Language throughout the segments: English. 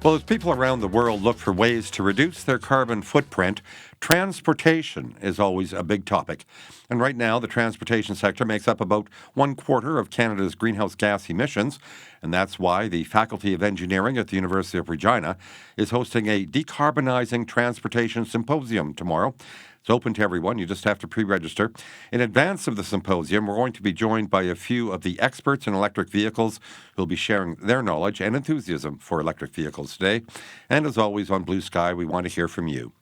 Well, as people around the world look for ways to reduce their carbon footprint, transportation is always a big topic. And right now, the transportation sector makes up about 1/4 of Canada's greenhouse gas emissions. And that's why the Faculty of Engineering at the University of Regina is hosting a Decarbonizing Transportation Symposium tomorrow. It's open to everyone. You just have to pre-register. In advance of the symposium, we're going to be joined by a few of the experts in electric vehicles who'll be sharing their knowledge and enthusiasm for electric vehicles today. And as always on Blue Sky, we want to hear from you.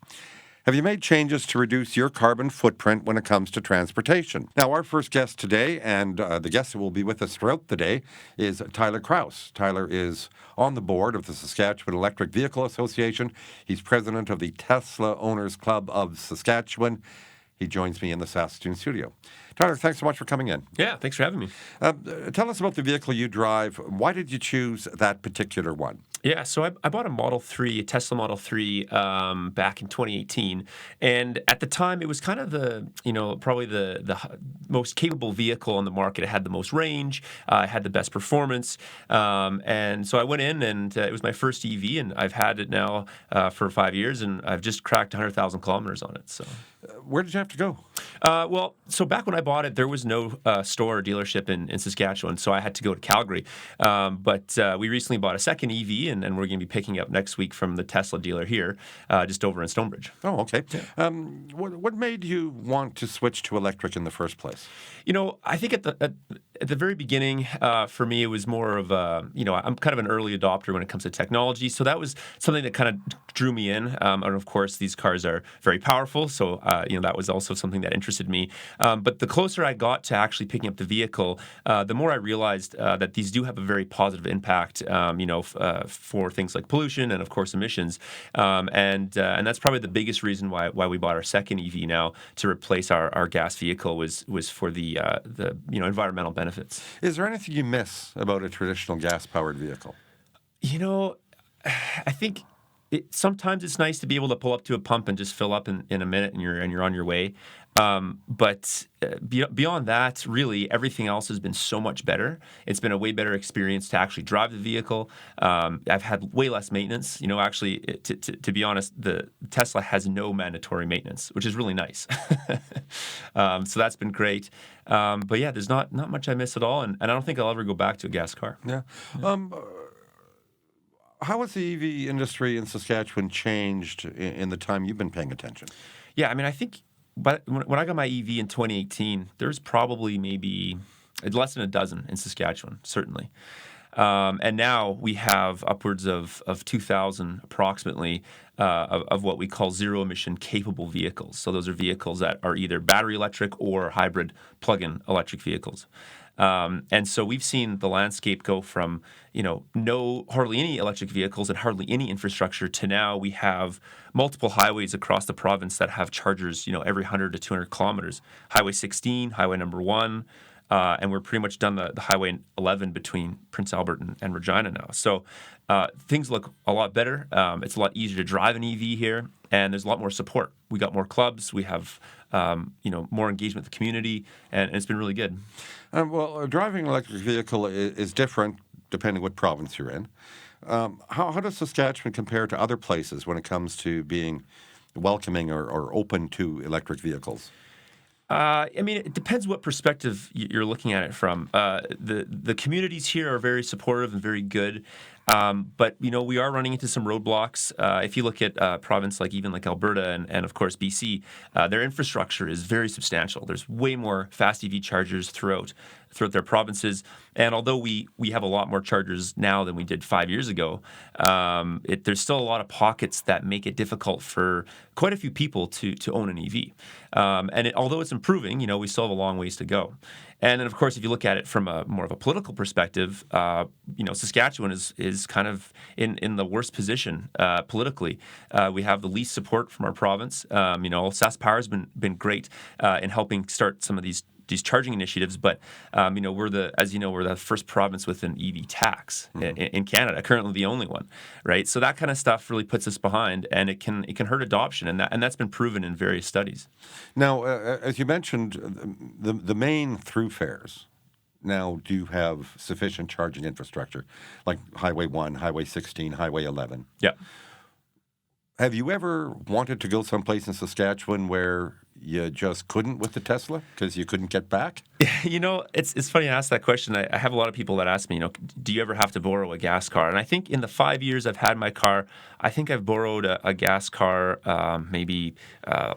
Have you made changes to reduce your carbon footprint when it comes to transportation? Now, our first guest today, and the guest who will be with us throughout the day, is Tyler Krause. Tyler is on the board of the Saskatchewan Electric Vehicle Association. He's president of the Tesla Owners Club of Saskatchewan. He joins me in the Saskatoon studio. Tyler, thanks so much for coming in. Yeah, thanks for having me. Tell us about the vehicle you drive. Why did you choose that particular one? Yeah, so I bought a Tesla Model 3 back in 2018. And at the time, it was kind of probably the most capable vehicle on the market. It had the most range, it had the best performance. And so I went in and it was my first EV, and I've had it now for 5 years, and I've just cracked 100,000 kilometers on it. So, where did you have to go? So back when I bought it, there was no store or dealership in Saskatchewan, so I had to go to Calgary. But we recently bought a second EV, and we're going to be picking up next week from the Tesla dealer here, just over in Stonebridge. Oh, okay. Yeah. What made you want to switch to electric in the first place? I think at the very beginning, for me, it was more of I'm kind of an early adopter when it comes to technology, so that was something that kind of drew me in. And of course, these cars are very powerful, so that was also something that interested me. But the closer I got to actually picking up the vehicle, the more I realized that these do have a very positive impact, for things like pollution and, of course, emissions. And that's probably the biggest reason why we bought our second EV now to replace our gas vehicle was for the environmental benefits. Is there anything you miss about a traditional gas-powered vehicle? I think sometimes it's nice to be able to pull up to a pump and just fill up in a minute, and you're on your way. But beyond that, really, everything else has been so much better. It's been a way better experience to actually drive the vehicle. I've had way less maintenance. Actually, to be honest, the Tesla has no mandatory maintenance, which is really nice. So that's been great. But yeah, there's not much I miss at all, and I don't think I'll ever go back to a gas car. Yeah. How has the EV industry in Saskatchewan changed in the time you've been paying attention? Yeah, I think when I got my EV in 2018, there's probably maybe less than a dozen in Saskatchewan, certainly. And now we have upwards of 2,000 approximately of what we call zero-emission capable vehicles. So those are vehicles that are either battery electric or hybrid plug-in electric vehicles. And so we've seen the landscape go from, hardly any electric vehicles and hardly any infrastructure to now we have multiple highways across the province that have chargers, every 100 to 200 kilometers. Highway 16, Highway number 1, and we're pretty much done the Highway 11 between Prince Albert and Regina now. So things look a lot better. It's a lot easier to drive an EV here, and there's a lot more support. We got more clubs. We have more engagement with the community, and it's been really good. Driving an electric vehicle is different depending what province you're in. How does Saskatchewan compare to other places when it comes to being welcoming or open to electric vehicles? It depends what perspective you're looking at it from. The communities here are very supportive and very good. But we are running into some roadblocks. If you look at a province like Alberta and of course BC, their infrastructure is very substantial. There's way more fast EV chargers throughout their provinces. And although we have a lot more chargers now than we did 5 years ago, there's still a lot of pockets that make it difficult for quite a few people to own an EV. Although it's improving, we still have a long ways to go. And then, of course, if you look at it from more of a political perspective, Saskatchewan is kind of in the worst position politically. We have the least support from our province. SaskPower has been great in helping start some of these charging initiatives, but we're the first province with an EV tax in Canada, currently the only one, right? So that kind of stuff really puts us behind, and it can hurt adoption, and that's been proven in various studies. Now, as you mentioned, the main thoroughfares now do have sufficient charging infrastructure, like Highway 1, Highway 16, Highway 11. Yeah. Have you ever wanted to go someplace in Saskatchewan where you just couldn't with the Tesla because you couldn't get back? It's funny you ask that question. I have a lot of people that ask me, do you ever have to borrow a gas car? And I think in the 5 years I've had my car, I think I've borrowed a gas car maybe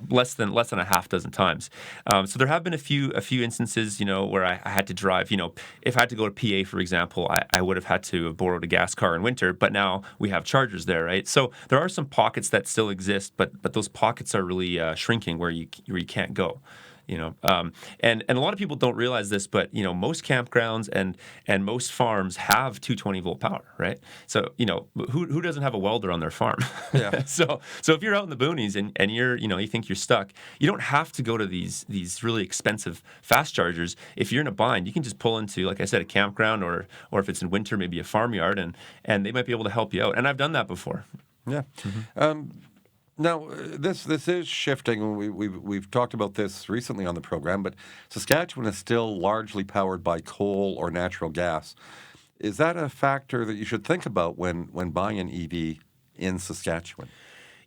less than a half dozen times. So there have been a few instances, where I had to drive. If I had to go to PA, for example, I would have had to have borrowed a gas car in winter. But now we have chargers there, right? So there are some pockets that still exist, but those pockets are really shrinking where you can't go. And a lot of people don't realize this, but most campgrounds and most farms have 220-volt power, right? So who doesn't have a welder on their farm? Yeah. So if you're out in the boonies and you're you think you're stuck, you don't have to go to these really expensive fast chargers. If you're in a bind, you can just pull into, like I said, a campground, or if it's in winter, maybe a farmyard, and they might be able to help you out. And I've done that before. Yeah. Now, this is shifting. We've talked about this recently on the program, but Saskatchewan is still largely powered by coal or natural gas. Is that a factor that you should think about when buying an EV in Saskatchewan?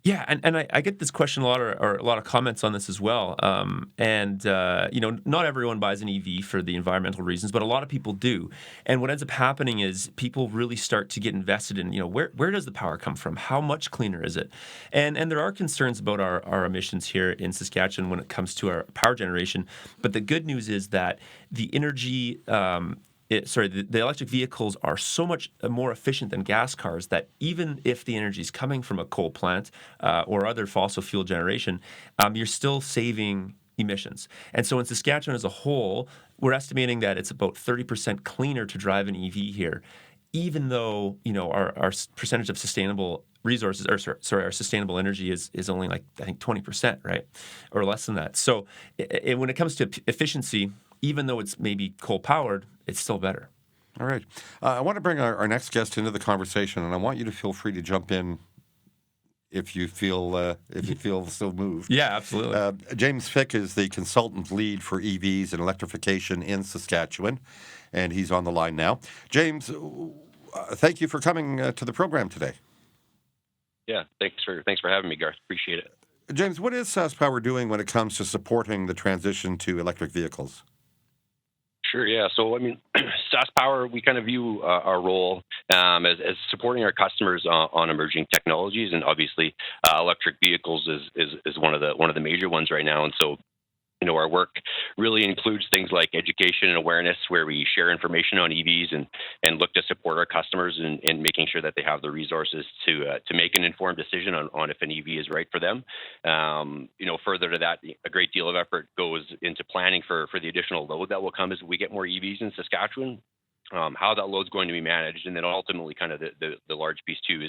Yeah, and I get this question a lot, or a lot of comments on this as well. Not everyone buys an EV for the environmental reasons, but a lot of people do. And what ends up happening is people really start to get invested in, where does the power come from? How much cleaner is it? And there are concerns about our emissions here in Saskatchewan when it comes to our power generation. But the good news is that the energy the electric vehicles are so much more efficient than gas cars that even if the energy is coming from a coal plant or other fossil fuel generation, you're still saving emissions. And so in Saskatchewan as a whole, we're estimating that it's about 30% cleaner to drive an EV here, even though our percentage of sustainable resources, our sustainable energy is only like, I think, 20%, right, or less than that. So when it comes to efficiency, even though it's maybe coal powered, it's still better. All right. I want to bring our next guest into the conversation, and I want you to feel free to jump in if you feel so moved. Yeah, absolutely. James Fick is the consultant lead for EVs and electrification in Saskatchewan, and he's on the line now. James, thank you for coming to the program today. Yeah, thanks for having me, Garth. Appreciate it. James, what is SaskPower doing when it comes to supporting the transition to electric vehicles? Sure, yeah. So, SaskPower, we kind of view our role as supporting our customers on emerging technologies, and obviously, electric vehicles is one of the major ones right now. And so, our work really includes things like education and awareness, where we share information on EVs and look to support our customers in making sure that they have the resources to make an informed decision on if an EV is right for them. Further to that, a great deal of effort goes into planning for the additional load that will come as we get more EVs in Saskatchewan. How that load's going to be managed, and then ultimately, kind of the large piece too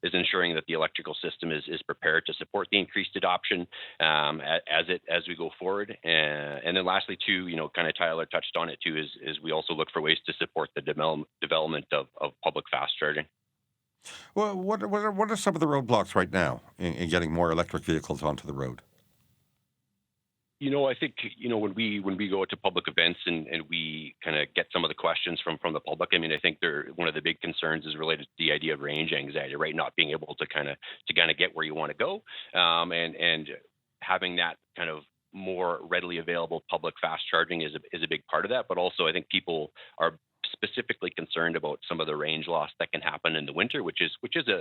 is ensuring that the electrical system is prepared to support the increased adoption as we go forward. And then lastly, too, kind of Tyler touched on it too, is we also look for ways to support the development of public fast charging. Well, what are some of the roadblocks right now in getting more electric vehicles onto the road? I think, when we go to public events and we kind of get some of the questions from the public, I think one of the big concerns is related to the idea of range anxiety, right? Not being able to kind of get where you want to go, and having that kind of more readily available public fast charging is a big part of that. But also, I think people are specifically concerned about some of the range loss that can happen in the winter, which is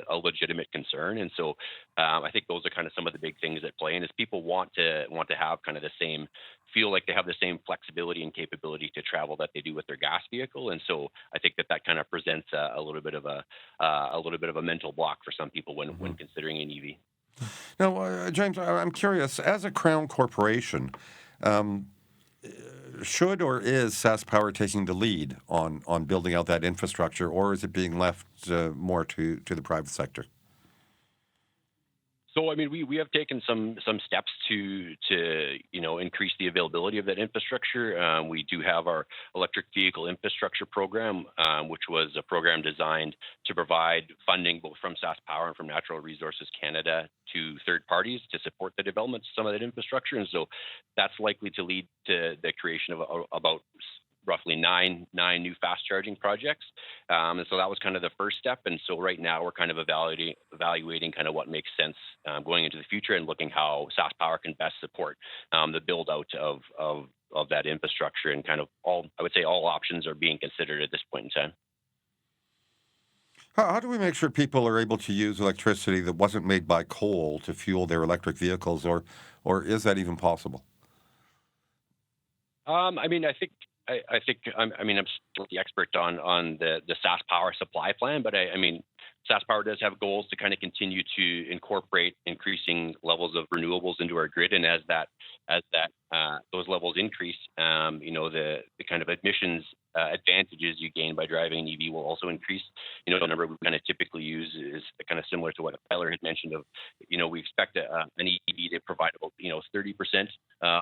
a legitimate concern. And so I think those are kind of some of the big things at play. And as people want to have kind of feel like they have the same flexibility and capability to travel that they do with their gas vehicle. And so I think that kind of presents a little bit of a mental block for some people when considering an EV. Now, James, I'm curious, as a Crown corporation, should or is SaskPower taking the lead on building out that infrastructure, or is it being left more to the private sector? So, we have taken some steps to increase the availability of that infrastructure. We do have our electric vehicle infrastructure program, which was a program designed to provide funding both from SaskPower and from Natural Resources Canada to third parties to support the development of some of that infrastructure. And so that's likely to lead to the creation of about roughly nine new fast charging projects. And so that was kind of the first step. And so right now we're kind of evaluating kind of what makes sense going into the future and looking how SaskPower can best support the build out of that infrastructure, and kind of I would say all options are being considered at this point in time. How do we make sure people are able to use electricity that wasn't made by coal to fuel their electric vehicles, or is that even possible? I mean, I think I'm still the expert on the SAS Power supply plan, but I mean, SAS Power does have goals to kind of continue to incorporate increasing levels of renewables into our grid, and as that those levels increase, the kind of emissions advantages you gain by driving an EV will also increase. The number we kind of typically use is kind of similar to what Tyler had mentioned of, we expect an EV to provide about 30%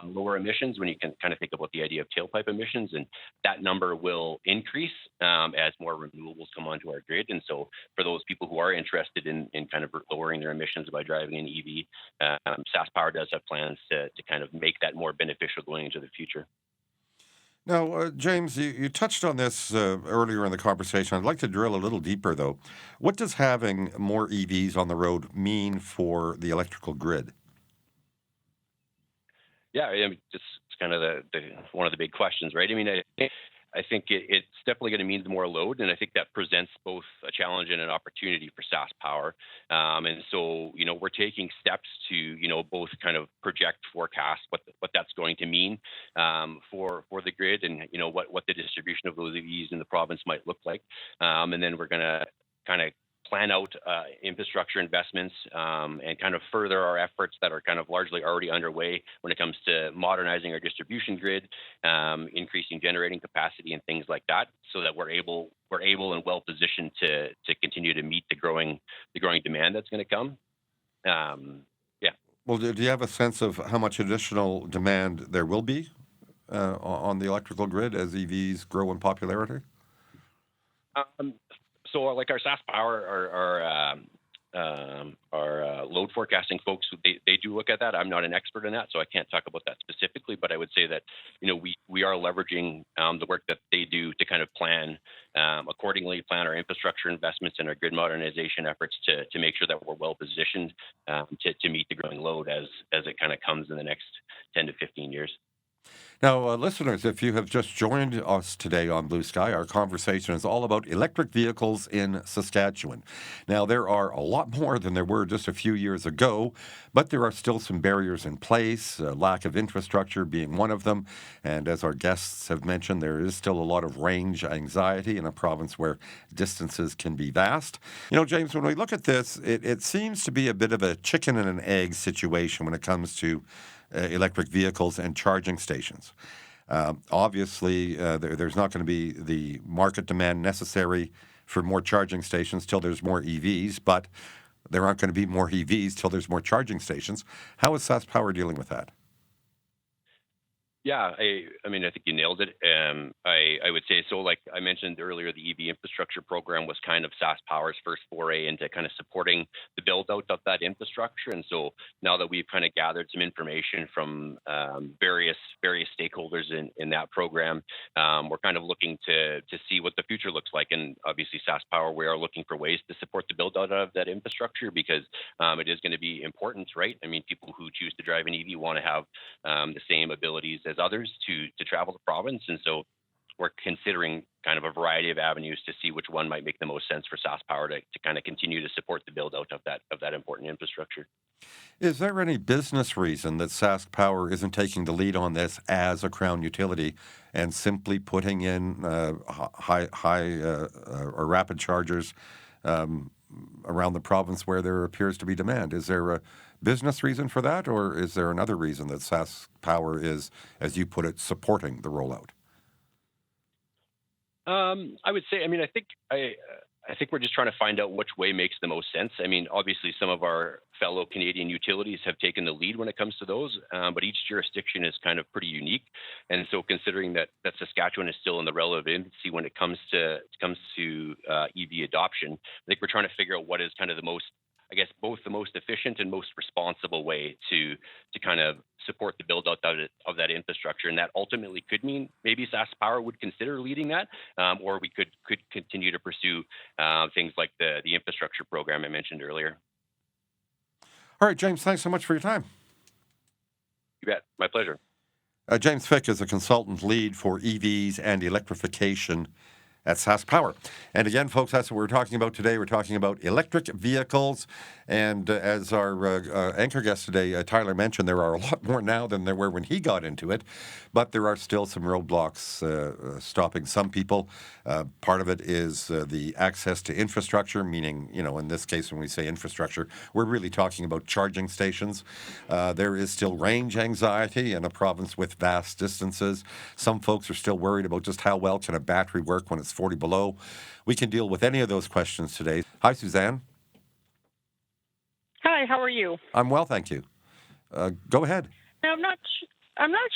lower emissions when you can kind of think about the idea of tailpipe emissions, and that number will increase as more renewables come onto our grid. And so for those people who are interested in kind of lowering their emissions by driving an EV, SAS Power does have plans to kind of make that more beneficial going into the future. Now, James, you touched on this earlier in the conversation. I'd like to drill a little deeper, though. What does having more EVs on the road mean for the electrical grid? Yeah, I mean, it's kind of the one of the big questions, right? I mean, I think it's definitely going to mean more load, and I think that presents both a challenge and an opportunity for SAS Power. And so, we're taking steps to, both kind of project, forecast what that's going to mean for the grid, and what the distribution of those EVs in the province might look like. And then we're going to kind of plan out infrastructure investments, and kind of further our efforts that are kind of largely already underway when it comes to modernizing our distribution grid, increasing generating capacity and things like that, so that we're able and well positioned to continue to meet the growing demand that's going to come. Yeah. Well, do you have a sense of how much additional demand there will be on the electrical grid as EVs grow in popularity? So, like our SAS Power, our load forecasting folks, they do look at that. I'm not an expert in that, so I can't talk about that specifically. But I would say that we are leveraging the work that they do to kind of plan accordingly, plan our infrastructure investments and our grid modernization efforts to make sure that we're well positioned to meet the growing load as it kind of comes in the next 10 to 15 years. Now, listeners, if you have just joined us today on Blue Sky, our conversation is all about electric vehicles in Saskatchewan. Now, there are a lot more than there were just a few years ago, but there are still some barriers in place, lack of infrastructure being one of them. And as our guests have mentioned, there is still a lot of range anxiety in a province where distances can be vast. James, when we look at this, it seems to be a bit of a chicken and an egg situation when it comes to electric vehicles and charging stations. Obviously, there's not going to be the market demand necessary for more charging stations till there's more EVs, but there aren't going to be more EVs till there's more charging stations. How is SAS Power dealing with that? Yeah, I mean, I think you nailed it. I would say so. Like I mentioned earlier, the EV infrastructure program was kind of SAS Power's first foray into kind of supporting the build out of that infrastructure. And so now that we've kind of gathered some information from various stakeholders in that program, we're kind of looking to see what the future looks like. And obviously, SAS Power, we are looking for ways to support the build out of that infrastructure, because it is going to be important, right? I mean, people who choose to drive an EV want to have the same abilities as others to travel the province. And so we're considering kind of a variety of avenues to see which one might make the most sense for SAS Power to kind of continue to support the build out of that important infrastructure. Is there any business reason that SAS Power isn't taking the lead on this as a Crown utility and simply putting in high or rapid chargers around the province where there appears to be demand? Is there a business reason for that, or is there another reason that SAS Power is, as you put it, supporting the rollout? I would say, I mean, I think we're just trying to find out which way makes the most sense. I mean, obviously, some of our fellow Canadian utilities have taken the lead when it comes to those, but each jurisdiction is kind of pretty unique. And so, considering that Saskatchewan is still in the relative infancy when it comes to EV adoption, I think we're trying to figure out what is kind of the most, I guess, both the most efficient and most responsible way to kind of support the build out of that infrastructure. And that ultimately could mean maybe Sask Power would consider leading that, or we could continue to pursue things like the infrastructure program I mentioned earlier. All right, James, thanks so much for your time. You bet. My pleasure. James Fick is a consultant lead for EVs and electrification at Sask Power. And again, folks, that's what we're talking about today. We're talking about electric vehicles. And as our anchor guest today, Tyler, mentioned, there are a lot more now than there were when he got into it. But there are still some roadblocks stopping some people. Part of it is the access to infrastructure, meaning, in this case, when we say infrastructure, we're really talking about charging stations. There is still range anxiety in a province with vast distances. Some folks are still worried about just how well can a battery work when it's 40 below. We can deal with any of those questions today. Hi, Suzanne. Hi, how are you? I'm well, thank you. Go ahead. Now, I'm not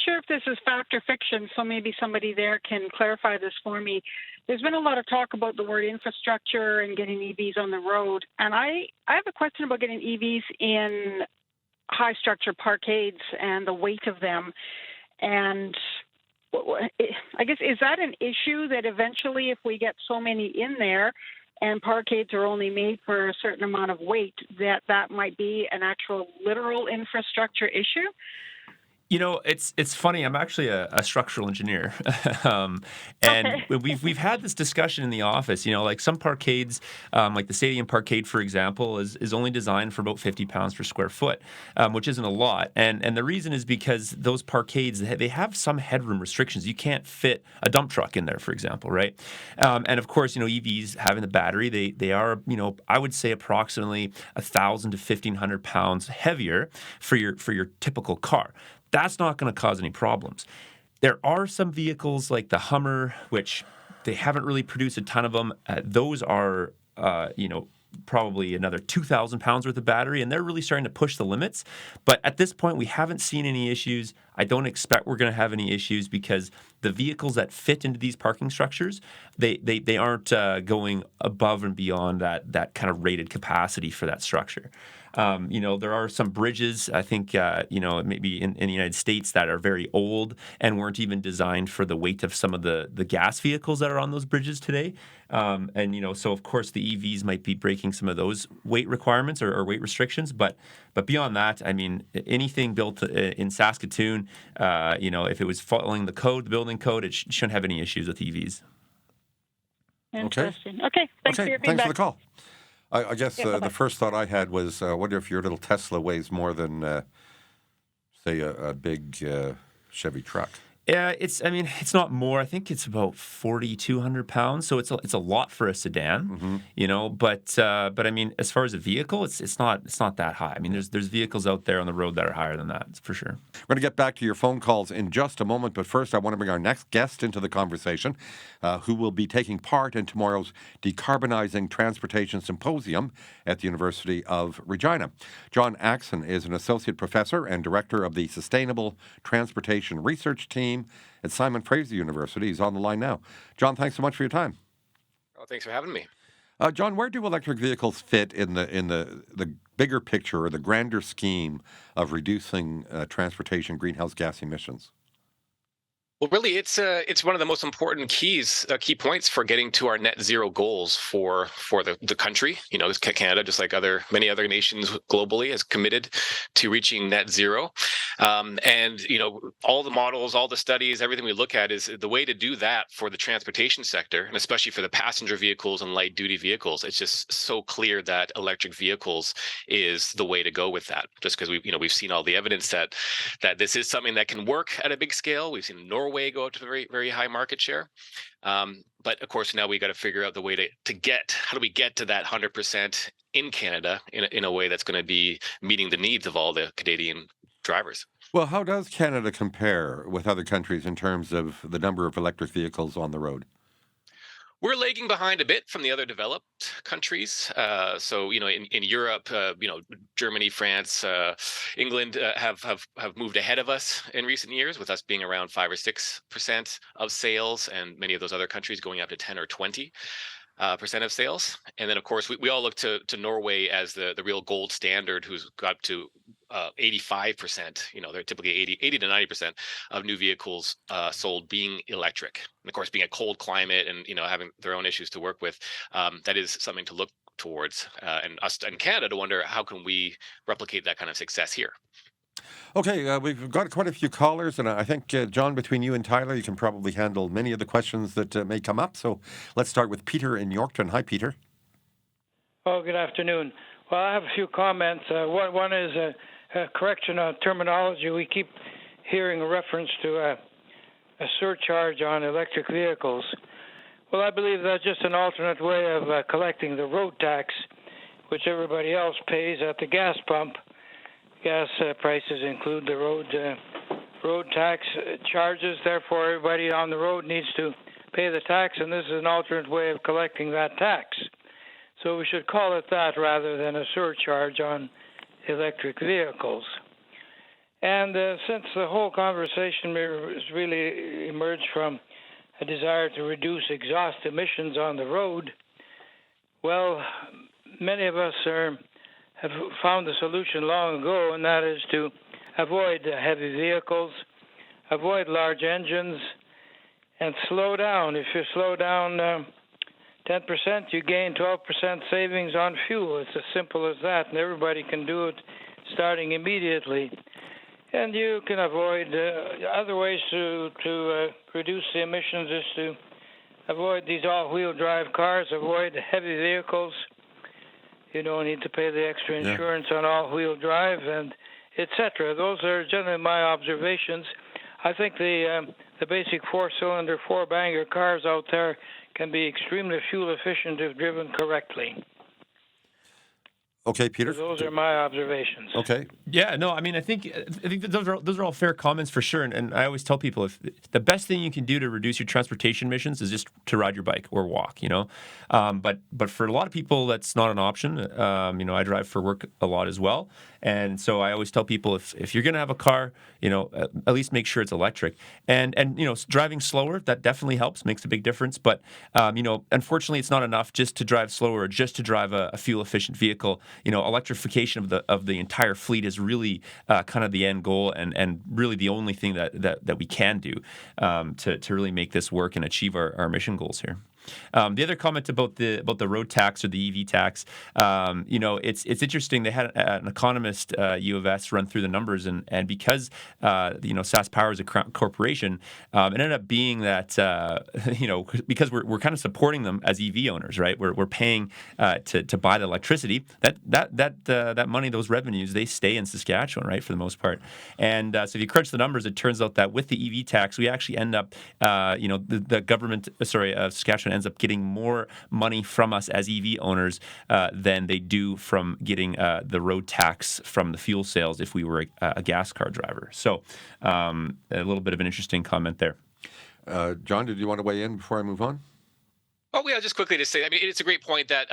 sure if this is fact or fiction, so maybe somebody there can clarify this for me. There's been a lot of talk about the word infrastructure and getting EVs on the road, and I have a question about getting EVs in high-structure parkades and the weight of them. And I guess, is that an issue that eventually, if we get so many in there, and parkades are only made for a certain amount of weight, that might be an actual literal infrastructure issue? It's funny. I'm actually a structural engineer, and we've had this discussion in the office. Like some parkades, like the stadium parkade, for example, is only designed for about 50 pounds per square foot, which isn't a lot. And the reason is because those parkades, they have some headroom restrictions. You can't fit a dump truck in there, for example, right? And of course, EVs having the battery, they are, I would say approximately 1,000 to 1,500 pounds heavier for your typical car. That's not going to cause any problems. There are some vehicles like the Hummer, which they haven't really produced a ton of them. Those are, probably another 2,000 pounds worth of battery, and they're really starting to push the limits. But at this point, we haven't seen any issues. I don't expect we're going to have any issues because the vehicles that fit into these parking structures, they aren't going above and beyond that kind of rated capacity for that structure. There are some bridges, I think, maybe in the United States that are very old and weren't even designed for the weight of some of the gas vehicles that are on those bridges today. So of course the EVs might be breaking some of those weight requirements or weight restrictions. But beyond that, I mean, anything built in Saskatoon, if it was following the building code, it shouldn't have any issues with EVs. Interesting. Okay. Thanks for your feedback. Thanks for the call. I guess the first thought I had was, I wonder if your little Tesla weighs more than, say, a big Chevy truck. Yeah, it's not more. I think it's about 4,200 pounds, so it's a lot for a sedan, But I mean, as far as a vehicle, it's not that high. I mean, there's vehicles out there on the road that are higher than that, for sure. We're going to get back to your phone calls in just a moment, but first I want to bring our next guest into the conversation, who will be taking part in tomorrow's Decarbonizing Transportation Symposium at the University of Regina. John Axon is an associate professor and director of the Sustainable Transportation Research Team at Simon Fraser University. He's on the line now. John, thanks so much for your time. Oh, thanks for having me. John, where do electric vehicles fit in the bigger picture or the grander scheme of reducing transportation greenhouse gas emissions? Well, really, it's one of the most important key points for getting to our net zero goals for the country. Canada, just like many other nations globally, is committed to reaching net zero. And all the models, all the studies, everything we look at is the way to do that for the transportation sector, and especially for the passenger vehicles and light duty vehicles. It's just so clear that electric vehicles is the way to go with that. Just because we've seen all the evidence that this is something that can work at a big scale. We've seen Norway go up to a very, very high market share. But of course, now we got to figure out the way how do we get to that 100% in Canada in a way that's going to be meeting the needs of all the Canadian drivers. Well, how does Canada compare with other countries in terms of the number of electric vehicles on the road? We're lagging behind a bit from the other developed countries. So, in Europe, Germany, France, England have moved ahead of us in recent years, with us being around 5 or 6% of sales, and many of those other countries going up to 10 or 20% of sales. And then, of course, we all look to Norway as the real gold standard, who's got to 85%, they're typically 80 to 90% of new vehicles sold being electric. And of course, being a cold climate and, having their own issues to work with, that is something to look towards. And us in Canada to wonder how can we replicate that kind of success here. Okay, we've got quite a few callers, and I think, John, between you and Tyler, you can probably handle many of the questions that may come up. So let's start with Peter in Yorkton. Hi, Peter. Oh, good afternoon. Well, I have a few comments. One is a correction on terminology. We keep hearing a reference to a surcharge on electric vehicles. Well, I believe that's just an alternate way of collecting the road tax, which everybody else pays at the gas pump. Gas prices include the road tax charges. Therefore, everybody on the road needs to pay the tax, and this is an alternate way of collecting that tax. So we should call it that rather than a surcharge on electric vehicles. And since the whole conversation has really emerged from a desire to reduce exhaust emissions on the road, well, many of us have found the solution long ago, and that is to avoid heavy vehicles, avoid large engines, and slow down. If you slow down 10%, you gain 12% savings on fuel. It's as simple as that, and everybody can do it starting immediately. And you can avoid other ways to reduce the emissions is to avoid these all-wheel drive cars, avoid heavy vehicles. You don't need to pay the extra insurance on all-wheel drive, and etc. Those are generally my observations. I think the basic four-cylinder, four-banger cars out there can be extremely fuel efficient if driven correctly. Okay, Peter. So those are my observations. Okay. Yeah, no, I mean, I think that those are all fair comments for sure. And I always tell people if the best thing you can do to reduce your transportation emissions is just to ride your bike or walk, But for a lot of people, that's not an option. I drive for work a lot as well. And so I always tell people if you're going to have a car, at least make sure it's electric. And driving slower, that definitely helps, makes a big difference. But, unfortunately, it's not enough just to drive slower or just to drive a fuel-efficient vehicle. Electrification of the entire fleet is really kind of the end goal and really the only thing that we can do to really make this work and achieve our mission goals here. The other comment about the road tax or the EV tax, it's interesting. They had an economist, U of S, run through the numbers, and because Sask Power is a corporation, it ended up being that because we're kind of supporting them as EV owners, right? We're paying to buy the electricity. That money, those revenues, they stay in Saskatchewan, right, for the most part. And so if you crunch the numbers, it turns out that with the EV tax, we actually end up, the government, Saskatchewan ends up getting more money from us as EV owners than they do from getting the road tax from the fuel sales if we were a gas car driver. So a little bit of an interesting comment there. John, did you want to weigh in before I move on? Oh, yeah, just quickly to say, it's a great point that,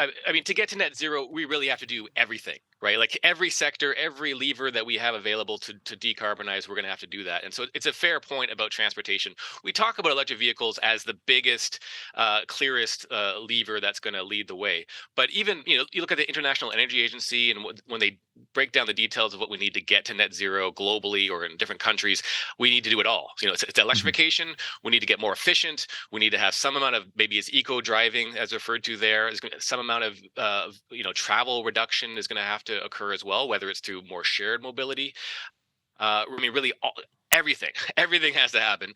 to get to net zero, we really have to do everything, right? Like every sector, every lever that we have available to decarbonize, we're going to have to do that. And so it's a fair point about transportation. We talk about electric vehicles as the biggest, clearest lever that's going to lead the way. But even, you look at the International Energy Agency and when they break down the details of what we need to get to net zero globally or in different countries, we need to do it all. It's electrification. We need to get more efficient. We need to have some amount of, maybe it's eco driving as referred to there. Some amount of travel reduction is going to have to occur as well, whether it's through more shared mobility. Really everything has to happen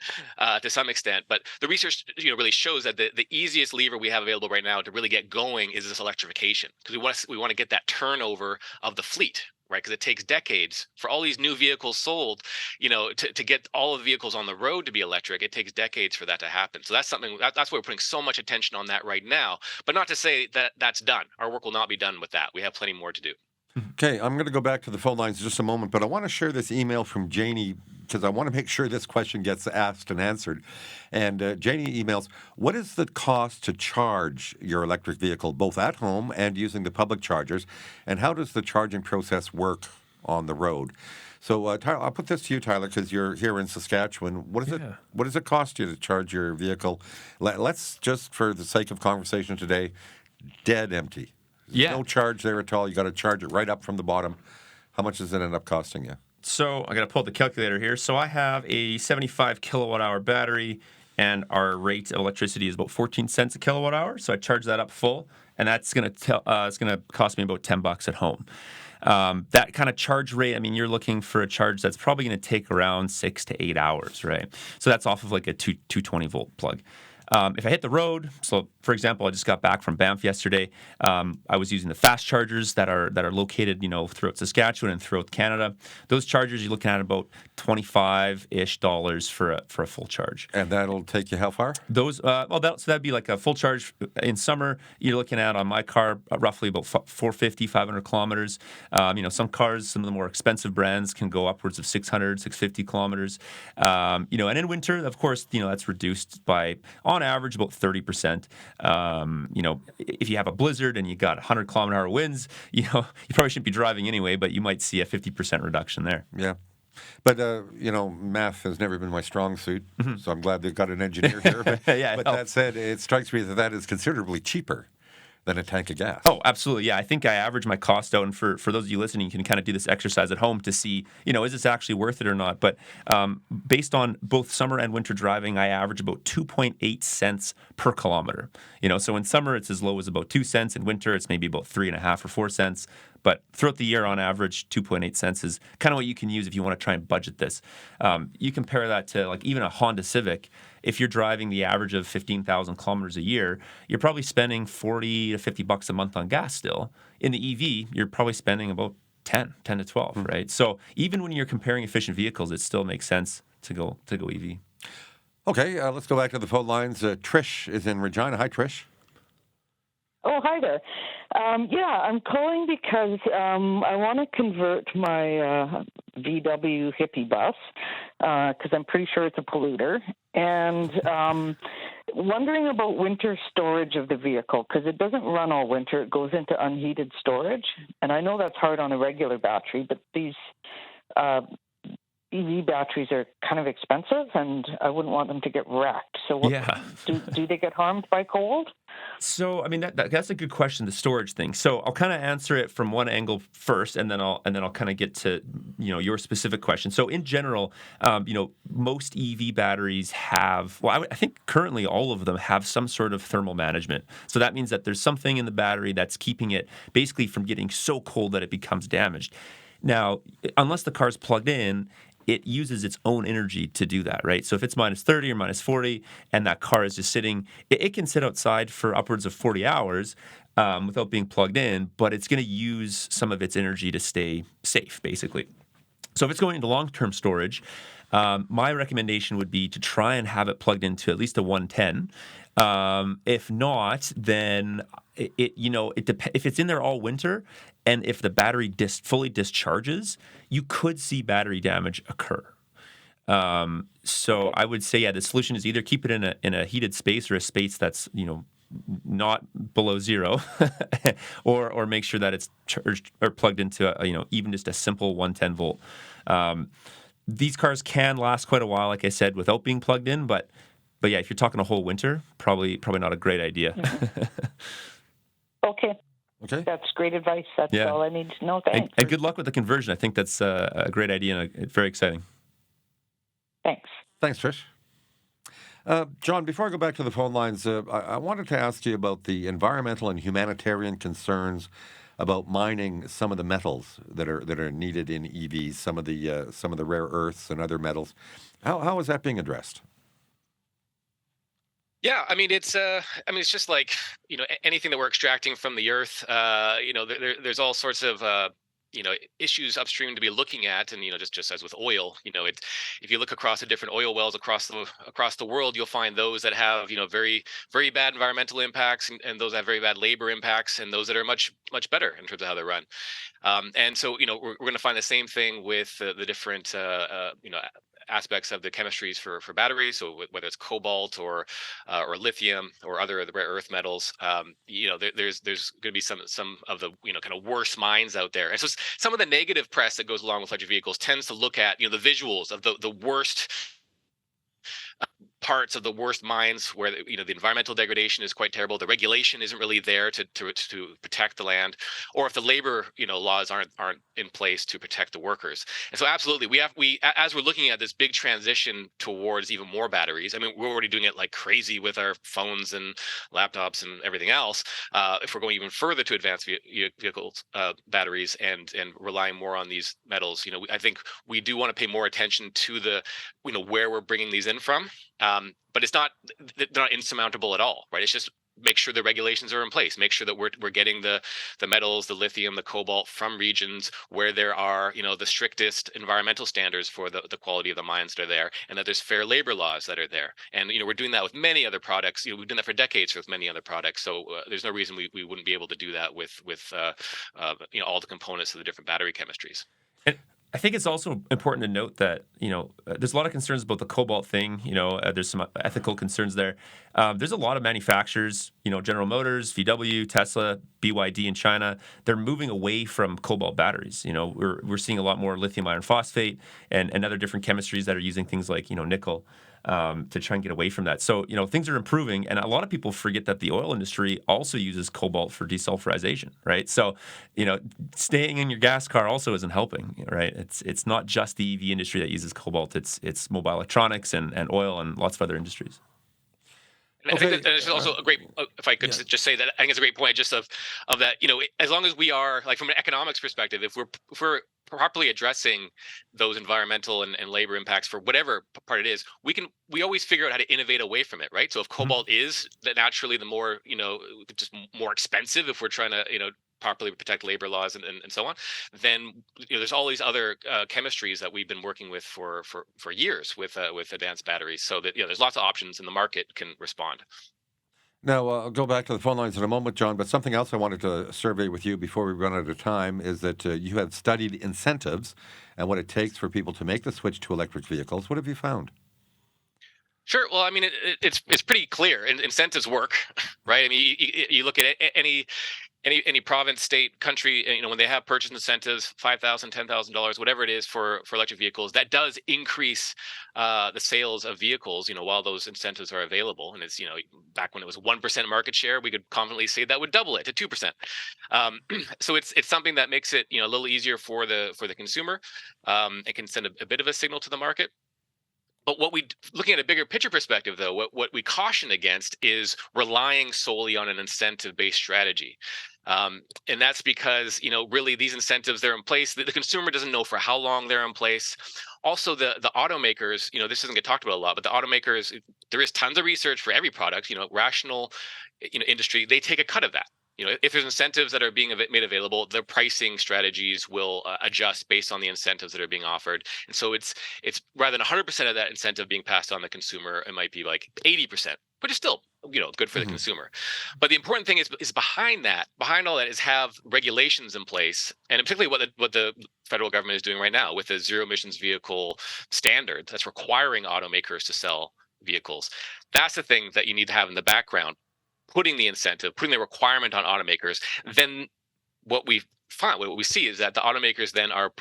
to some extent. But the research really shows that the easiest lever we have available right now to really get going is this electrification, because we want to get that turnover of the fleet. Right, because it takes decades for all these new vehicles sold, to get all of the vehicles on the road to be electric. It takes decades for that to happen. So that's something that's why we're putting so much attention on that right now. But not to say that that's done. Our work will not be done with that. We have plenty more to do. Okay, I'm going to go back to the phone lines in just a moment, but I want to share this email from Janie because I want to make sure this question gets asked and answered. And Janie emails, what is the cost to charge your electric vehicle, both at home and using the public chargers? And how does the charging process work on the road? So, Tyler, I'll put this to you, Tyler, because you're here in Saskatchewan. What does it cost you to charge your vehicle? Let's just, for the sake of conversation today, dead empty. No charge there at all. You got to charge it right up from the bottom. How much does it end up costing you? So I got to pull up the calculator here. So I have a 75 kilowatt hour battery, and our rate of electricity is about 14 cents a kilowatt hour. So I charge that up full, and that's going to it's going to cost me about $10 at home. That kind of charge rate, I mean, you're looking for a charge that's probably going to take around 6 to 8 hours, right? So that's off of like a 220 volt plug. If I hit the road, so for example, I just got back from Banff yesterday. I was using the fast chargers that are located, throughout Saskatchewan and throughout Canada. Those chargers, you're looking at about $25-ish for a full charge. And that'll take you how far? Those, so that'd be like a full charge in summer. You're looking at on my car roughly about 450, 500 kilometers. Some cars, some of the more expensive brands can go upwards of 600, 650 kilometers. And in winter, of course, that's reduced by on average about 30%. If you have a blizzard and you got 100-kilometer-hour winds, you probably shouldn't be driving anyway, but you might see a 50% reduction there. Yeah. But, math has never been my strong suit, so I'm glad they've got an engineer here. But, but that said, it strikes me that is considerably cheaper than a tank of gas. Oh, absolutely. Yeah, I think I average my cost out. And for those of you listening, you can kind of do this exercise at home to see, is this actually worth it or not? But based on both summer and winter driving, I average about 2.8 cents per kilometer. So in summer, it's as low as about 2 cents. In winter, it's maybe about 3.5 or 4 cents. But throughout the year, on average, 2.8 cents is kind of what you can use if you want to try and budget this. You compare that to like even a Honda Civic. If you're driving the average of 15,000 kilometers a year, you're probably spending $40 to $50 a month on gas still. In the EV, you're probably spending about 10 to 12, right? So even when you're comparing efficient vehicles, it still makes sense to go EV. Okay, let's go back to the phone lines. Trish is in Regina. Hi, Trish. Oh, hi there. I'm calling because I want to convert my VW hippie bus because I'm pretty sure it's a polluter. And wondering about winter storage of the vehicle because it doesn't run all winter. It goes into unheated storage. And I know that's hard on a regular battery, but these EV batteries are kind of expensive, and I wouldn't want them to get wrecked. So do they get harmed by cold? So, I mean, that's a good question, the storage thing. So I'll kind of answer it from one angle first, and then I'll kind of get to, your specific question. So in general, most EV batteries have, I think currently all of them have some sort of thermal management. So that means that there's something in the battery that's keeping it basically from getting so cold that it becomes damaged. Now, unless the car's plugged in, it uses its own energy to do that, right? So if it's minus 30 or minus 40 and that car is just sitting, it can sit outside for upwards of 40 hours without being plugged in, but it's going to use some of its energy to stay safe, basically. So if it's going into long-term storage, my recommendation would be to try and have it plugged into at least a 110. If not, then if it's in there all winter, and if the battery fully discharges, you could see battery damage occur. So I would say, the solution is either keep it in a heated space or a space that's not below zero, or make sure that it's charged or plugged into even just a simple 110 volt. These cars can last quite a while, like I said, without being plugged in, but yeah, if you're talking a whole winter, probably not a great idea. Okay. That's great advice. That's all I need to know. Thanks. And good luck with the conversion. I think that's a great idea and very exciting. Thanks. Thanks, Trish. John, before I go back to the phone lines, I wanted to ask you about the environmental and humanitarian concerns about mining some of the metals that are needed in EVs, some of the rare earths and other metals. How is that being addressed? Yeah, I mean it's just like anything that we're extracting from the earth. There's all sorts of issues upstream to be looking at, and just as with oil, if you look across the different oil wells across the world, you'll find those that have very very bad environmental impacts, and those that have very bad labor impacts, and those that are much better in terms of how they're run. And so we're going to find the same thing with the different aspects of the chemistries for batteries. So whether it's cobalt or lithium or other rare earth metals, there's going to be some of the kind of worse mines out there. And so some of the negative press that goes along with electric vehicles tends to look at the visuals of the worst parts of the worst mines where the environmental degradation is quite terrible, the regulation isn't really there to protect the land, or if the labor laws aren't in place to protect the workers. And so absolutely, as we're looking at this big transition towards even more batteries. I mean, we're already doing it like crazy with our phones and laptops and everything else. If we're going even further to advanced vehicles batteries and relying more on these metals, I think we do want to pay more attention to the where we're bringing these in from. But they're not insurmountable at all, right? It's just make sure the regulations are in place, make sure that we're getting the metals, the lithium, the cobalt from regions where there are the strictest environmental standards for the quality of the mines that are there, and that there's fair labor laws that are there. And we're doing that with many other products. We've done that for decades with many other products, so there's no reason we wouldn't be able to do that with all the components of the different battery chemistries. I think it's also important to note that, there's a lot of concerns about the cobalt thing. There's some ethical concerns there. There's a lot of manufacturers, General Motors, VW, Tesla, BYD in China. They're moving away from cobalt batteries. We're seeing a lot more lithium iron phosphate and other different chemistries that are using things like, nickel. To try and get away from that. So, things are improving, and a lot of people forget that the oil industry also uses cobalt for desulfurization, right? So, staying in your gas car also isn't helping, right? It's not just the EV industry that uses cobalt. It's mobile electronics and oil and lots of other industries. And I think that it's also a great, if I could just say that, I think it's a great point just of that, as long as we are, like from an economics perspective, if we're properly addressing those environmental and labor impacts for whatever part it is, we always figure out how to innovate away from it, right? So if cobalt is naturally the more, just more expensive, if we're trying to, properly protect labor laws and so on, then there's all these other chemistries that we've been working with for years with advanced batteries, so that there's lots of options and the market can respond. Now, I'll go back to the phone lines in a moment, John, but something else I wanted to survey with you before we run out of time is that you have studied incentives and what it takes for people to make the switch to electric vehicles. What have you found? Sure. Well, I mean, it's pretty clear. Incentives work, right? I mean, you look at any province, state, country, when they have purchase incentives, $5,000, $10,000, whatever it is for electric vehicles, that does increase the sales of vehicles, while those incentives are available. And it's, back when it was 1% market share, we could confidently say that would double it to 2%. So it's something that makes it, a little easier for the consumer. It can send a bit of a signal to the market. But looking at a bigger picture perspective, though, what we caution against is relying solely on an incentive-based strategy. And that's because, really these incentives, they're in place. The consumer doesn't know for how long they're in place. Also, the automakers, this doesn't get talked about a lot, but the automakers, there is tons of research for every product, rational, industry, they take a cut of that. If there's incentives that are being made available, their pricing strategies will adjust based on the incentives that are being offered. And so it's rather than 100% of that incentive being passed on the consumer, it might be like 80%, but it's still good for the consumer. But the important thing is behind all that is have regulations in place, and particularly what the federal government is doing right now with the zero emissions vehicle standard that's requiring automakers to sell vehicles. That's the thing that you need to have in the background. Putting the requirement on automakers, then what we see is that the automakers then are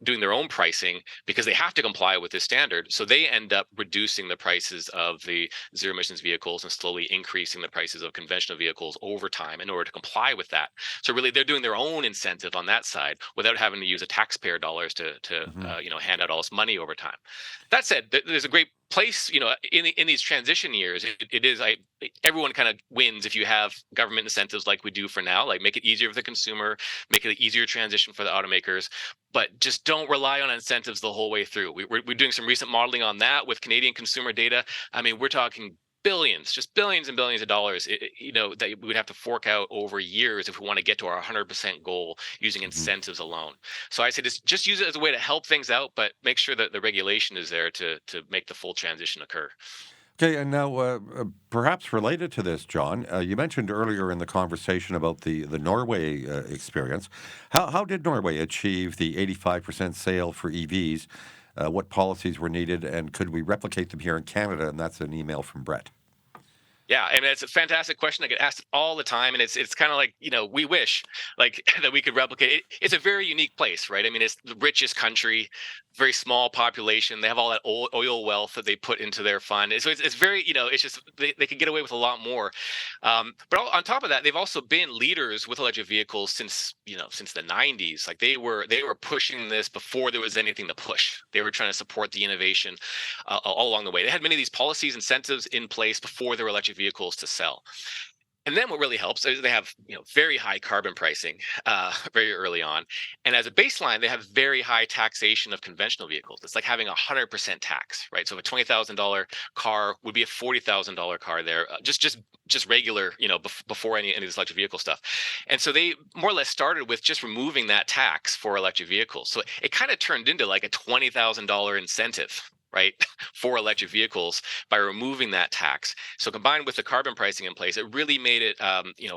doing their own pricing because they have to comply with this standard. So they end up reducing the prices of the zero emissions vehicles and slowly increasing the prices of conventional vehicles over time in order to comply with that. So really, they're doing their own incentive on that side without having to use a taxpayer dollars to hand out all this money over time. That said, there's a great place, in these transition years. Everyone kind of wins if you have government incentives like we do for now, like make it easier for the consumer, make it an easier transition for the automakers, but just don't rely on incentives the whole way through. We're doing some recent modeling on that with Canadian consumer data. I mean, we're talking billions and billions of dollars, that we would have to fork out over years if we want to get to our 100% goal using incentives alone. So I say just use it as a way to help things out, but make sure that the regulation is there to make the full transition occur. Okay, and now perhaps related to this, John, you mentioned earlier in the conversation about the Norway experience. How did Norway achieve the 85% sale for EVs? What policies were needed, and could we replicate them here in Canada? And that's an email from Brett. Yeah, I mean it's a fantastic question. I get asked it all the time, and it's kind of like we wish like that we could replicate it. It's a very unique place, right? I mean, it's the richest country, very small population. They have all that oil wealth that they put into their fund. So it's very it's just they could get away with a lot more. But on top of that, they've also been leaders with electric vehicles since the 90s. Like they were pushing this before there was anything to push. They were trying to support the innovation all along the way. They had many of these policies, incentives in place before there were electric vehicles to sell. And then what really helps is they have very high carbon pricing very early on, and as a baseline, they have very high taxation of conventional vehicles. It's like having 100% tax, right? So if a $20,000 car would be a $40,000 car there, just regular, before any of this electric vehicle stuff. And so they more or less started with just removing that tax for electric vehicles. So it kind of turned into like a $20,000 incentive, right, for electric vehicles by removing that tax. So combined with the carbon pricing in place, it really made it,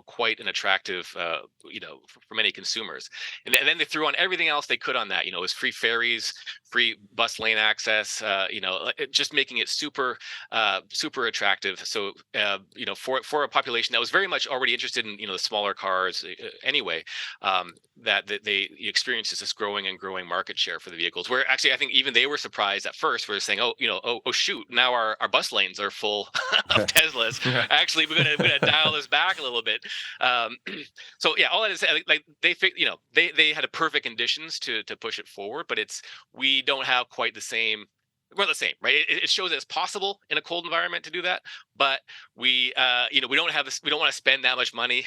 quite an attractive, for many consumers. And then they threw on everything else they could on that. It was free ferries, free bus lane access, just making it super, super attractive. So, for a population that was very much already interested in, the smaller cars anyway, that they experienced this growing and growing market share for the vehicles. Where actually, I think even they were surprised at first. Where saying, oh shoot, now our bus lanes are full of Teslas. Actually, we're gonna dial this back a little bit. So yeah, all that is like they had a perfect conditions to push it forward, but we don't have quite the same. We're the same, right? It shows that it's possible in a cold environment to do that, but we don't have this. We don't want to spend that much money.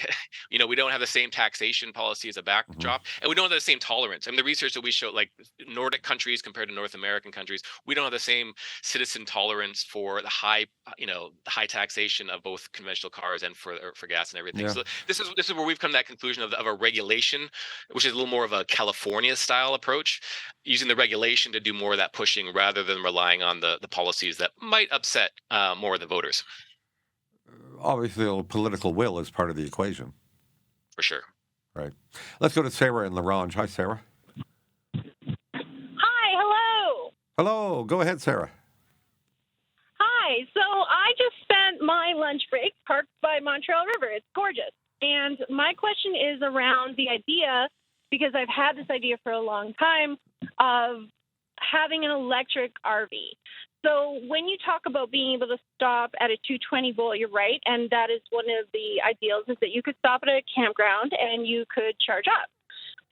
We don't have the same taxation policy as a backdrop, and we don't have the same tolerance. I mean, the research that we show, like Nordic countries compared to North American countries, we don't have the same citizen tolerance for the high taxation of both conventional cars and for gas and everything. Yeah. So this is where we've come to that conclusion of a regulation, which is a little more of a California style approach, using the regulation to do more of that pushing rather than relying on the policies that might upset more of the voters. Obviously, a political will is part of the equation. For sure. Right. Let's go to Sarah in La Ronge. Hi, Sarah. Hi, hello. Hello. Go ahead, Sarah. Hi. So I just spent my lunch break parked by Montreal River. It's gorgeous. And my question is around the idea, because I've had this idea for a long time, of having an electric RV. So when you talk about being able to stop at a 220 volt, you're right. And that is one of the ideals, is that you could stop at a campground and you could charge up.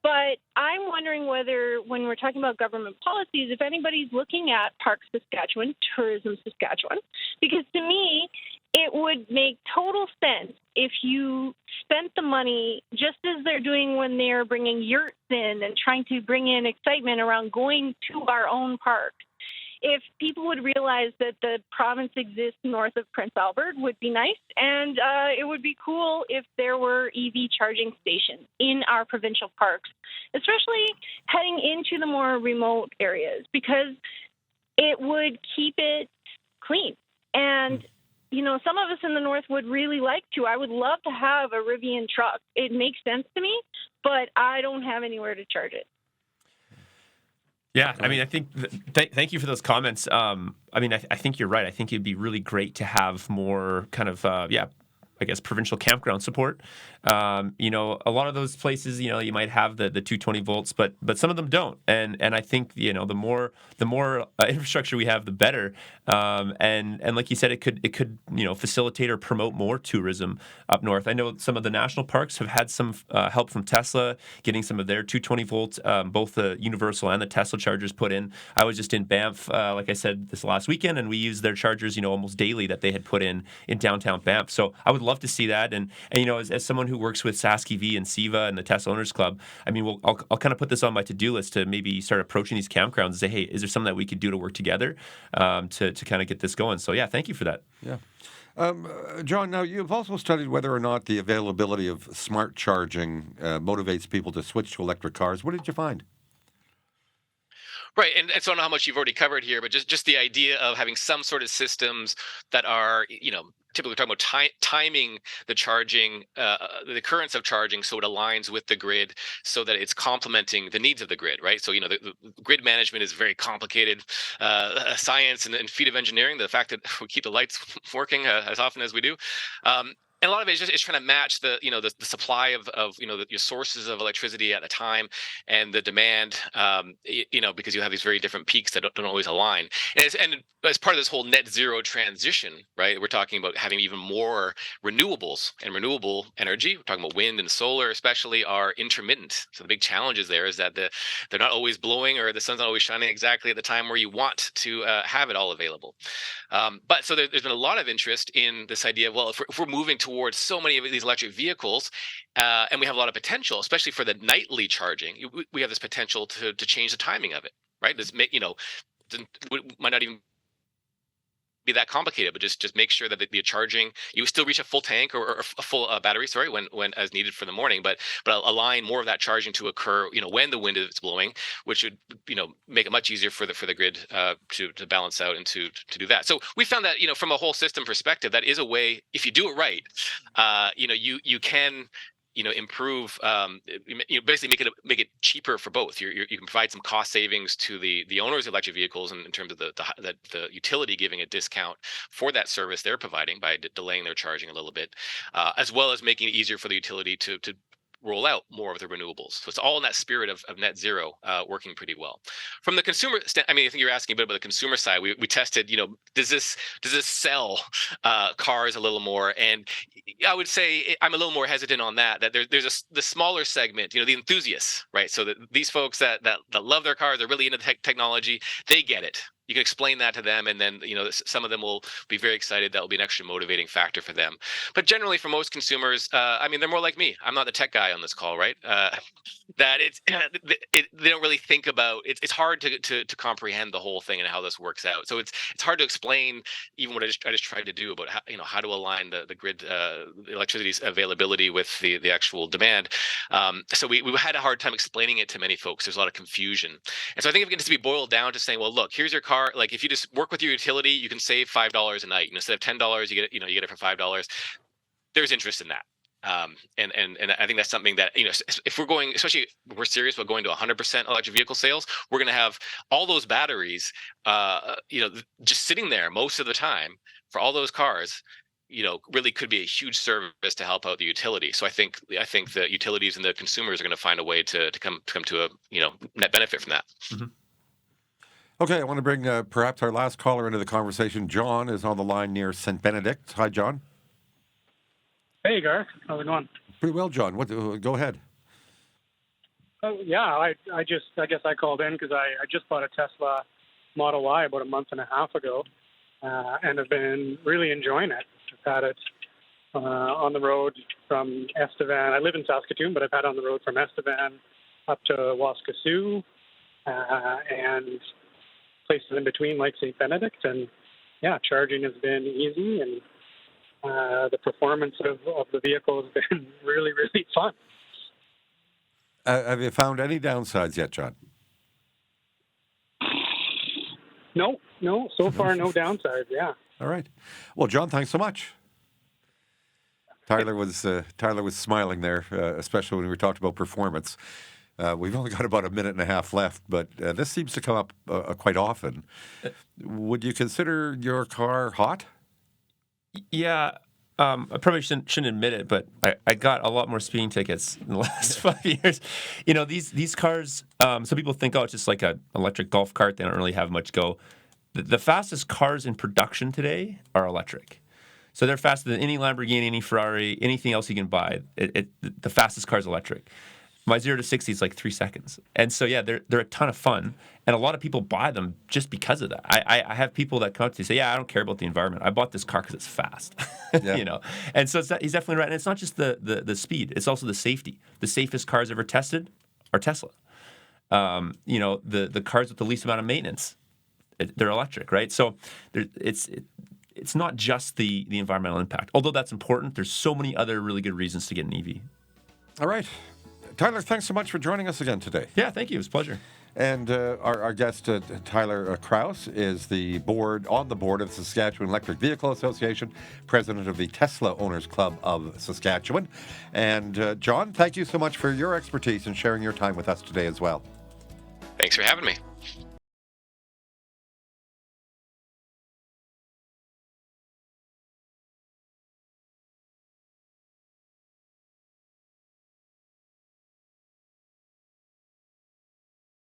But I'm wondering whether, when we're talking about government policies, if anybody's looking at Park Saskatchewan, Tourism Saskatchewan, because to me, it would make total sense if you spent the money just as they're doing when they're bringing yurts in and trying to bring in excitement around going to our own park. If people would realize that the province exists north of Prince Albert would be nice, and it would be cool if there were EV charging stations in our provincial parks, especially heading into the more remote areas, because it would keep it clean. And, some of us in the north would really like to. I would love to have a Rivian truck. It makes sense to me, but I don't have anywhere to charge it. Yeah, I mean, I think thank you for those comments. I mean, I think you're right. I think it'd be really great to have more kind of, I guess, provincial campground support. A lot of those places, you might have the 220 volts, but some of them don't. And I think, the more infrastructure we have, the better. And like you said, it could facilitate or promote more tourism up north. I know some of the national parks have had some help from Tesla getting some of their 220 volts, both the universal and the Tesla chargers put in. I was just in Banff, like I said, this last weekend, and we used their chargers, almost daily that they had put in downtown Banff. So I would love to see that. And as someone who works with Sask EV and SEVA and the Tesla Owners Club, I mean, I'll kind of put this on my to-do list to maybe start approaching these campgrounds and say, hey, is there something that we could do to work together to kind of get this going? So yeah, thank you for that. Yeah. John, now you've also studied whether or not the availability of smart charging motivates people to switch to electric cars. What did you find? Right, and so I don't know how much you've already covered here, but just the idea of having some sort of systems that are, typically talking about timing the charging, the occurrence of charging, so it aligns with the grid, so that it's complementing the needs of the grid, right? So the grid management is very complicated science and feat of engineering. The fact that we keep the lights working as often as we do. And a lot of it is just trying to match the supply of your sources of electricity at the time and the demand, because you have these very different peaks that don't always align. And as part of this whole net zero transition, right, we're talking about having even more renewables and renewable energy. We're talking about wind and solar, especially, are intermittent. So the big challenges there is that they're not always blowing, or the sun's not always shining exactly at the time where you want to have it all available. But so there's been a lot of interest in this idea of, well, if we're moving towards so many of these electric vehicles, and we have a lot of potential, especially for the nightly charging, we have this potential to change the timing of it, right? This might not even be that complicated, but just make sure that the charging, you still reach a full tank or a full battery, sorry, when as needed for the morning, but align more of that charging to occur, when the wind is blowing, which would make it much easier for the grid to balance out and to do that. So we found that from a whole system perspective, that is a way, if you do it right, you can improve, basically make it cheaper for both. You can provide some cost savings to the owners of electric vehicles in terms of the utility giving a discount for that service they're providing by delaying their charging a little bit, as well as making it easier for the utility to roll out more of the renewables. So it's all in that spirit of net zero, working pretty well. From the consumer I think you're asking a bit about the consumer side. We tested, does this sell cars a little more? And I would say I'm a little more hesitant on that. That there's the smaller segment, the enthusiasts, right? So that these folks that love their cars, they're really into technology, they get it. You can explain that to them, and then some of them will be very excited. That will be an extra motivating factor for them. But generally, for most consumers, they're more like me. I'm not the tech guy on this call, right? That they don't really think about it. It's hard to comprehend the whole thing and how this works out. So it's hard to explain even what I just tried to do about how to align the grid, the electricity's availability with the actual demand. So we had a hard time explaining it to many folks. There's a lot of confusion, and so I think it gets to be boiled down to saying, well, look, here's your car. Like, if you just work with your utility, you can save $5 a night. Instead of $10, you get it for $5. There's interest in that. And I think that's something that, if we're going, especially if we're serious about going to 100% electric vehicle sales, we're going to have all those batteries, just sitting there most of the time for all those cars. Really could be a huge service to help out the utility. So I think the utilities and the consumers are going to find a way to come to a net benefit from that. Mm-hmm. Okay, I want to bring perhaps our last caller into the conversation. John is on the line near St. Benedict. Hi, John. Hey, Garth. How's it going? Pretty well, John. Go ahead. Oh, yeah, I guess I called in because I just bought a Tesla Model Y about a month and a half ago, and have been really enjoying it. I've had it on the road from Estevan. I live in Saskatoon, but I've had it on the road from Estevan up to Waskesiu, and places in between like St. Benedict. And yeah, charging has been easy, and the performance of the vehicle has been really, really fun. Have you found any downsides yet, John? No, so far no downsides, yeah. All right. Well, John, thanks so much. Tyler was smiling there, especially when we talked about performance. We've only got about a minute and a half left, but this seems to come up quite often. Would you consider your car hot? Yeah. I probably shouldn't admit it, but I got a lot more speeding tickets in the last 5 years. These cars, some people think, it's just like an electric golf cart. They don't really have much go. The fastest cars in production today are electric. So they're faster than any Lamborghini, any Ferrari, anything else you can buy. The fastest car is electric. My 0 to 60 is like 3 seconds. And so, yeah, they're a ton of fun. And a lot of people buy them just because of that. I have people that come up to me and say, yeah, I don't care about the environment. I bought this car because it's fast. Yeah. And so he's definitely right. And it's not just the speed. It's also the safety. The safest cars ever tested are Tesla. The cars with the least amount of maintenance, they're electric, right? So it's not just the environmental impact. Although that's important, there's so many other really good reasons to get an EV. All right. Tyler, thanks so much for joining us again today. Yeah, thank you. It was a pleasure. And our guest, Tyler Krause, is on the board of the Saskatchewan Electric Vehicle Association, president of the Tesla Owners Club of Saskatchewan. And John, thank you so much for your expertise and sharing your time with us today as well. Thanks for having me.